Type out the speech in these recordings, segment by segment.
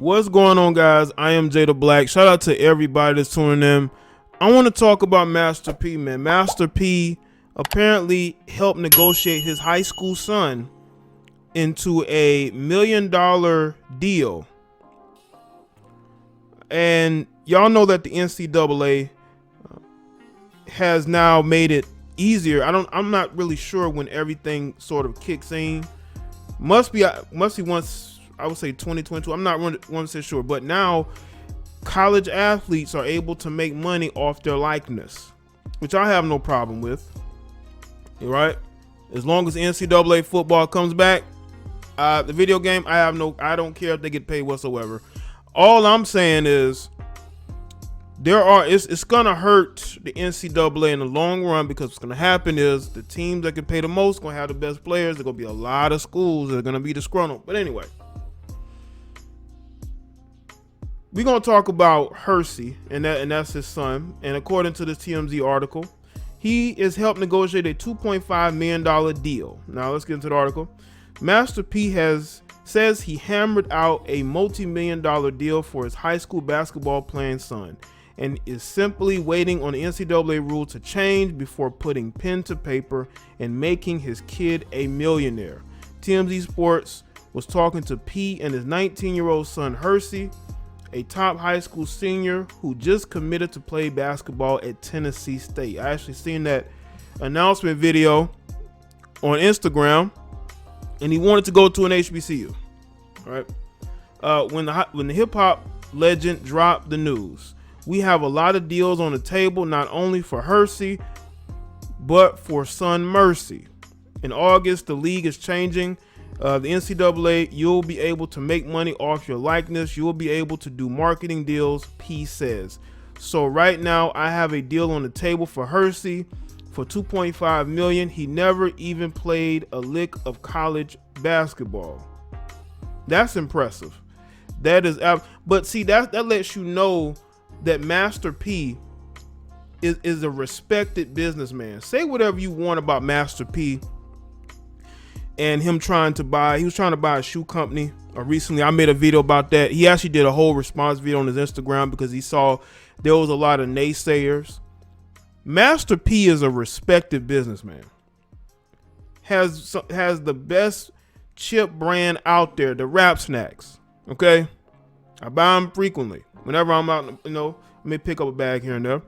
What's going on, guys? I am Jay the Black. Shout out to everybody that's tuning in. I want to talk about Master P, man. Master P apparently helped negotiate his high school son into a $1 million deal. And y'all know that the NCAA has now made it easier. I'm not really sure when everything sort of kicks in. Must be once, I would say 2022. I'm not 100% sure, but now college athletes are able to make money off their likeness, which I have no problem with. Right? As long as NCAA football comes back, the video game, I don't care if they get paid whatsoever. All I'm saying is it's gonna hurt the NCAA in the long run, because what's gonna happen is the teams that can pay the most gonna have the best players. There's gonna be a lot of schools that are gonna be disgruntled. But anyway, we're gonna talk about Hercy, and that's his son. And according to this TMZ article, he is helped negotiate a $2.5 million deal. Now let's get into the article. Master P says he hammered out a multi-million-dollar deal for his high school basketball playing son, and is simply waiting on the NCAA rule to change before putting pen to paper and making his kid a millionaire. TMZ Sports was talking to P and his 19-year-old son Hercy, a top high school senior who just committed to play basketball at Tennessee State. I actually seen that announcement video on Instagram, and he wanted to go to an HBCU. All right. When the hip hop legend dropped the news, we have a lot of deals on the table, not only for Hercy, but for son Mercy. In August, the league is changing. The NCAA, you'll be able to make money off your likeness. You'll be able to do marketing deals, P says. So right now, I have a deal on the table for Hercy for $2.5 million. He never even played a lick of college basketball. That's impressive. That is, but see, that lets you know that Master P is a respected businessman. Say whatever you want about Master P and him he was trying to buy a shoe company. Recently, I made a video about that. He actually did a whole response video on his Instagram because he saw there was a lot of naysayers. Master P is a respected businessman. Has the best chip brand out there, the Rap Snacks. Okay, I buy them frequently. Whenever I'm out, let me pick up a bag here and there.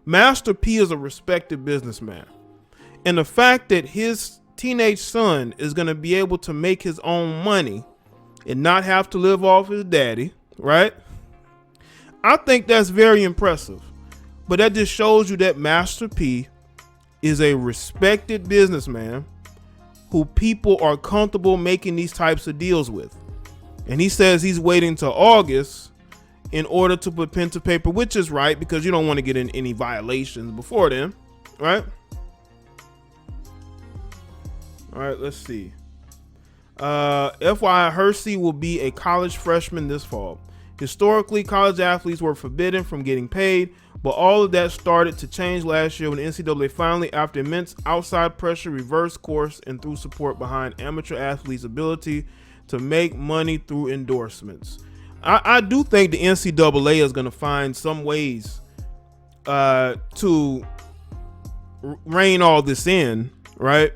Master P is a respected businessman. And the fact that his teenage son is going to be able to make his own money and not have to live off his daddy, right? I think that's very impressive. But that just shows you that Master P is a respected businessman who people are comfortable making these types of deals with. And he says he's waiting till August in order to put pen to paper, which is right, because you don't want to get in any violations before then, right? All right, let's see. FYI, Hercy will be a college freshman this fall. Historically, college athletes were forbidden from getting paid, but all of that started to change last year when the NCAA finally, after immense outside pressure, reversed course and threw support behind amateur athletes' ability to make money through endorsements. I do think the NCAA is going to find some ways to rein all this in, right?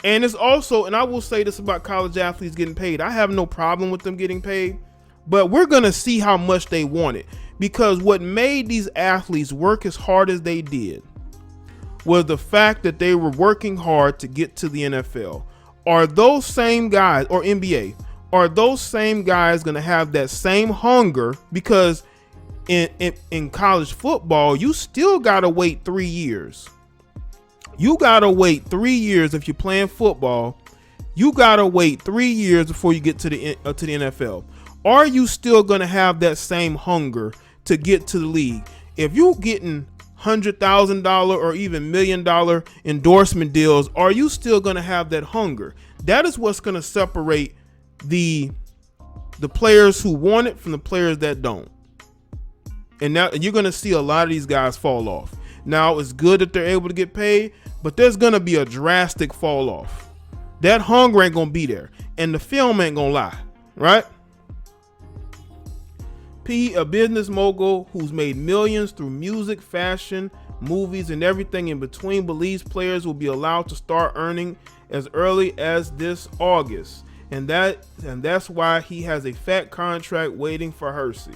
And it's also, and I will say this about college athletes getting paid, I have no problem with them getting paid, but we're going to see how much they want it, because what made these athletes work as hard as they did was the fact that they were working hard to get to the NFL. Are those same guys, or NBA, are those same guys going to have that same hunger? Because in college football, you still got to wait 3 years. You got to wait 3 years if you're playing football. You got to wait 3 years before you get to the NFL. Are you still going to have that same hunger to get to the league? If you're getting $100,000 or even $1 million endorsement deals, are you still going to have that hunger? That is what's going to separate the players who want it from the players that don't. And now you're going to see a lot of these guys fall off. Now, it's good that they're able to get paid, but there's going to be a drastic fall off. That hunger ain't going to be there, and the film ain't going to lie, right? P, a business mogul who's made millions through music, fashion, movies, and everything in between, believes players will be allowed to start earning as early as this August. And that's why he has a fat contract waiting for Hercy.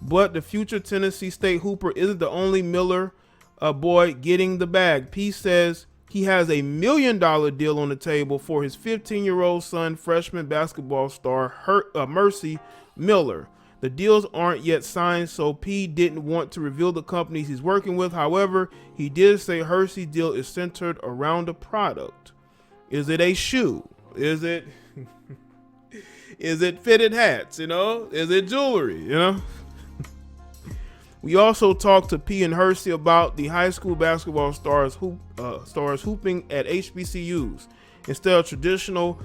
But the future Tennessee State Hooper isn't the only Miller boy getting the bag. P says he has a $1 million deal on the table for his 15-year-old son, freshman basketball star Hercy Miller. The deals aren't yet signed, so P didn't want to reveal the companies he's working with. However, he did say Hercy's deal is centered around a product. Is it a shoe? Is it is it fitted hats? Is it jewelry? We also talked to P and Hercy about the high school basketball stars hooping at HBCUs instead of traditional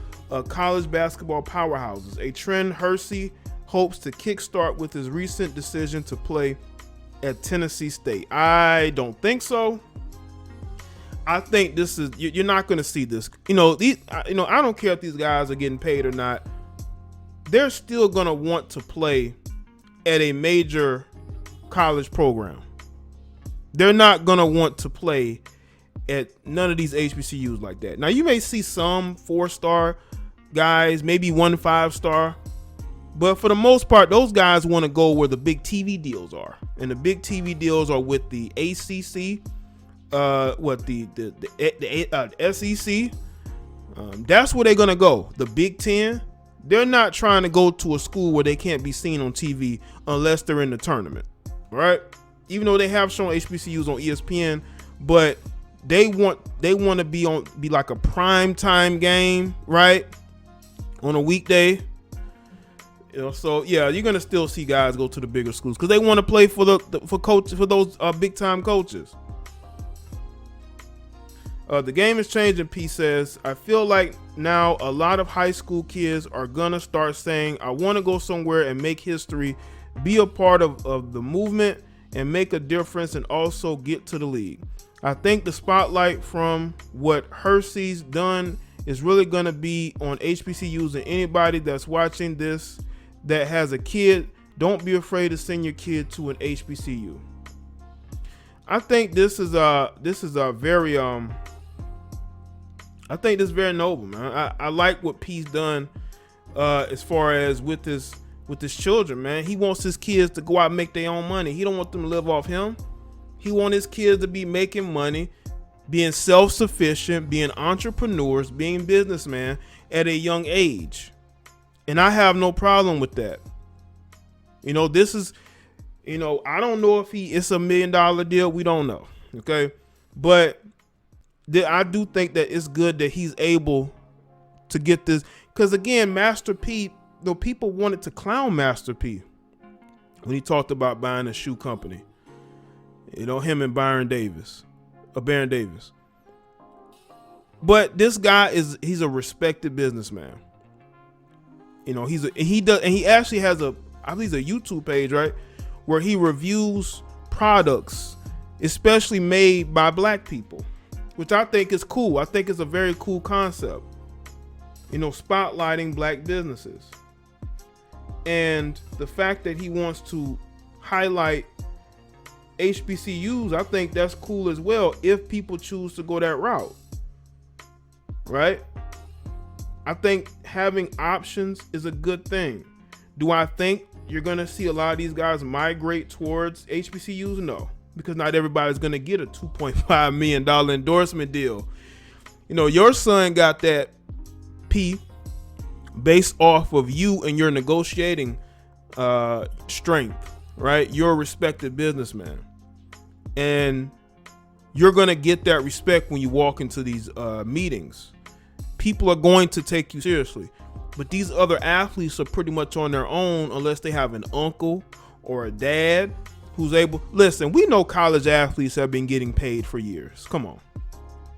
college basketball powerhouses, a trend Hercy hopes to kickstart with his recent decision to play at Tennessee State. I don't think so. I think this is, you're not going to see this. I don't care if these guys are getting paid or not. They're still going to want to play at a major college program. They're not going to want to play at none of these HBCUs like that. Now, you may see some 4-star guys, maybe 1 5-star. But for the most part, those guys want to go where the big TV deals are. And the big TV deals are with the ACC, the SEC. That's where they're going to go. The Big Ten. They're not trying to go to a school where they can't be seen on TV unless they're in the tournament. Right? Even though they have shown HBCUs on ESPN, but they want to be like a prime time game, right? On a weekday. So yeah, you're gonna still see guys go to the bigger schools because they want to play for those big time coaches. The game is changing. P says, I feel like now a lot of high school kids are gonna start saying, I want to go somewhere and make history, be a part of the movement and make a difference, and also get to the league. I think the spotlight from what Hercy's done is really gonna be on HBCUs, and anybody that's watching this that has a kid, don't be afraid to send your kid to an HBCU. I think this is a very I think this is very noble, man. I like what P's done as far as with his children, man. He wants his kids to go out and make their own money. He don't want them to live off him. He wants his kids to be making money, being self-sufficient, being entrepreneurs, being businessmen at a young age. And I have no problem with that. This is, I don't know if it's $1 million deal. We don't know. Okay. But I do think that it's good that he's able to get this. Because again, Master P, though people wanted to clown Master P when he talked about buying a shoe company. Him and Baron Davis. But this guy he's a respected businessman. He actually has a YouTube page, right, where he reviews products, especially made by black people, which I think is cool. I think it's a very cool concept, spotlighting black businesses. And the fact that he wants to highlight HBCUs, I think that's cool as well if people choose to go that route, right? I think having options is a good thing. Do I think you're going to see a lot of these guys migrate towards HBCUs? No, because not everybody's going to get a $2.5 million endorsement deal. Your son got that, P, based off of you and your negotiating strength, right? You're a respected businessman. And you're going to get that respect when you walk into these meetings. People are going to take you seriously. But these other athletes are pretty much on their own unless they have an uncle or a dad who's able. Listen, we know college athletes have been getting paid for years. Come on.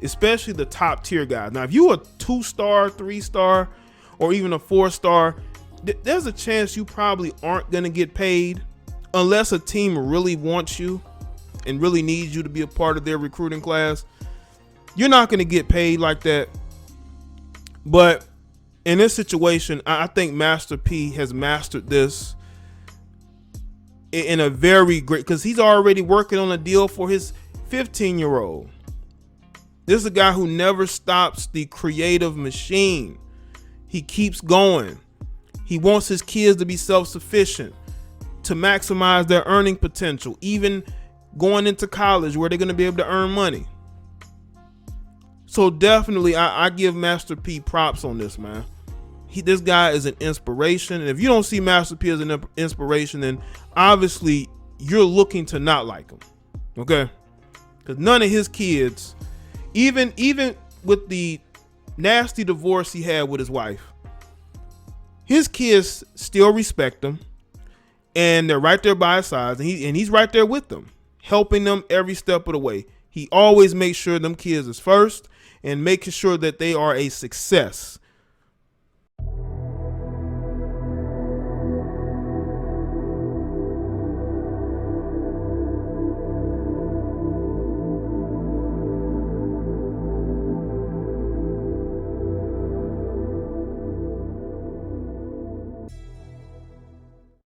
Especially the top tier guys. Now, if you're a 2-star, 3-star, or even a 4-star, there's a chance you probably aren't going to get paid unless a team really wants you and really needs you to be a part of their recruiting class. You're not going to get paid like that. But in this situation, I think Master P has mastered this. in a very great, because he's already working on a deal for his 15-year-old. This is a guy who never stops the creative machine. He keeps going. He wants his kids to be self-sufficient, to maximize their earning potential, even going into college where they're going to be able to earn money. So definitely, I give Master P props on this, man. This guy is an inspiration. And if you don't see Master P as an inspiration, then obviously you're looking to not like him. Okay? Because none of his kids, even with the nasty divorce he had with his wife, his kids still respect him, and they're right there by his side, and he's right there with them, helping them every step of the way. He always makes sure them kids is first and making sure that they are a success.